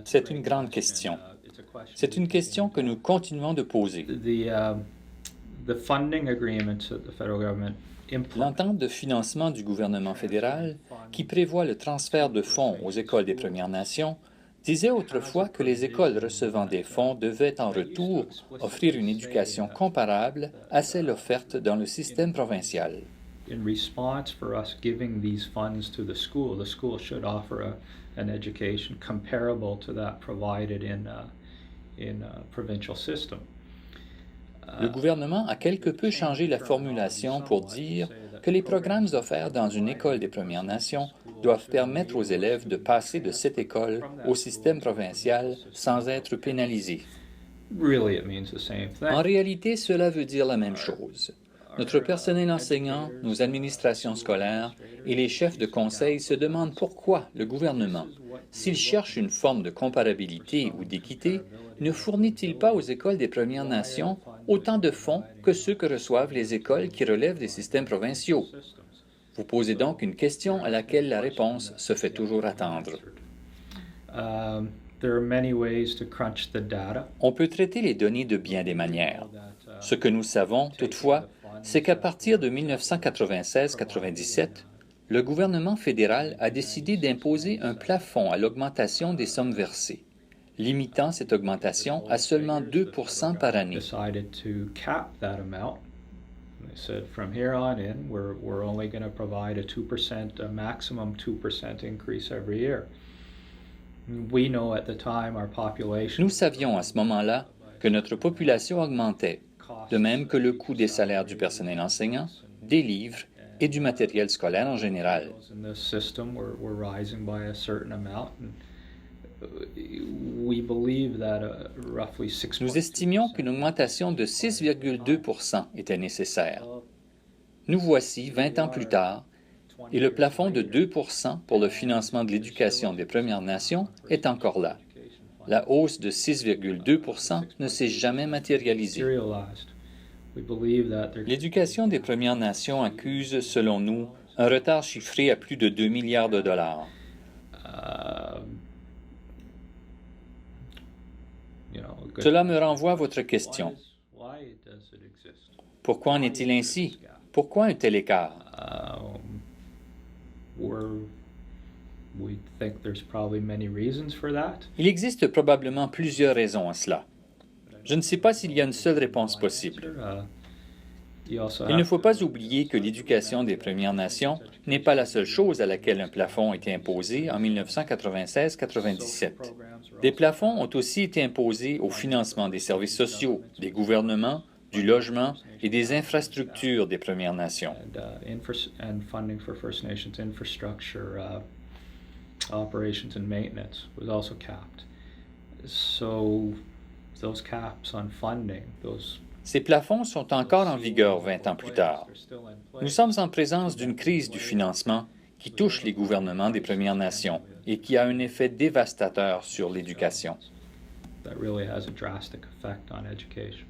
C'est une grande question. C'est une question que nous continuons de poser. L'entente de financement du gouvernement fédéral, qui prévoit le transfert de fonds aux écoles des Premières Nations, disait autrefois que les écoles recevant des fonds devaient en retour offrir une éducation comparable à celle offerte dans le système provincial. In response for us giving these funds to the school should offer an education comparable to that provided in a provincial system. Le gouvernement a quelque peu changé la formulation pour dire que les programmes offerts dans une école des Premières Nations doivent permettre aux élèves de passer de cette école au système provincial sans être pénalisés. Really, it means the same thing. En réalité, cela veut dire la même chose. Notre personnel enseignant, nos administrations scolaires et les chefs de conseil se demandent pourquoi le gouvernement, s'il cherche une forme de comparabilité ou d'équité, ne fournit-il pas aux écoles des Premières Nations autant de fonds que ceux que reçoivent les écoles qui relèvent des systèmes provinciaux? Vous posez donc une question à laquelle la réponse se fait toujours attendre. On peut traiter les données de bien des manières. Ce que nous savons, toutefois, c'est qu'à partir de 1996-97, le gouvernement fédéral a décidé d'imposer un plafond à l'augmentation des sommes versées, limitant cette augmentation à seulement 2 % par année. Nous savions à ce moment-là que notre population augmentait, de même que le coût des salaires du personnel enseignant, des livres et du matériel scolaire en général. Nous estimions qu'une augmentation de 6,2 % était nécessaire. Nous voici 20 ans plus tard, et le plafond de 2 % pour le financement de l'éducation des Premières Nations est encore là. La hausse de 6,2 % ne s'est jamais matérialisée. L'éducation des Premières Nations accuse, selon nous, un retard chiffré à plus de 2 milliards de dollars. Cela me renvoie à votre question. Pourquoi en est-il ainsi? Pourquoi un tel écart? Il existe probablement plusieurs raisons à cela. Je ne sais pas s'il y a une seule réponse possible. Il ne faut pas oublier que l'éducation des Premières Nations n'est pas la seule chose à laquelle un plafond a été imposé en 1996-97. Des plafonds ont aussi été imposés au financement des services sociaux, des gouvernements, du logement et des infrastructures des Premières Nations. Operations and maintenance was also capped. Those caps on funding, Ces plafonds sont encore en vigueur 20 ans plus tard. Nous sommes en présence d'une crise du financement qui touche les gouvernements des Premières Nations et qui a un effet dévastateur sur l'éducation. That really has a drastic effect on education.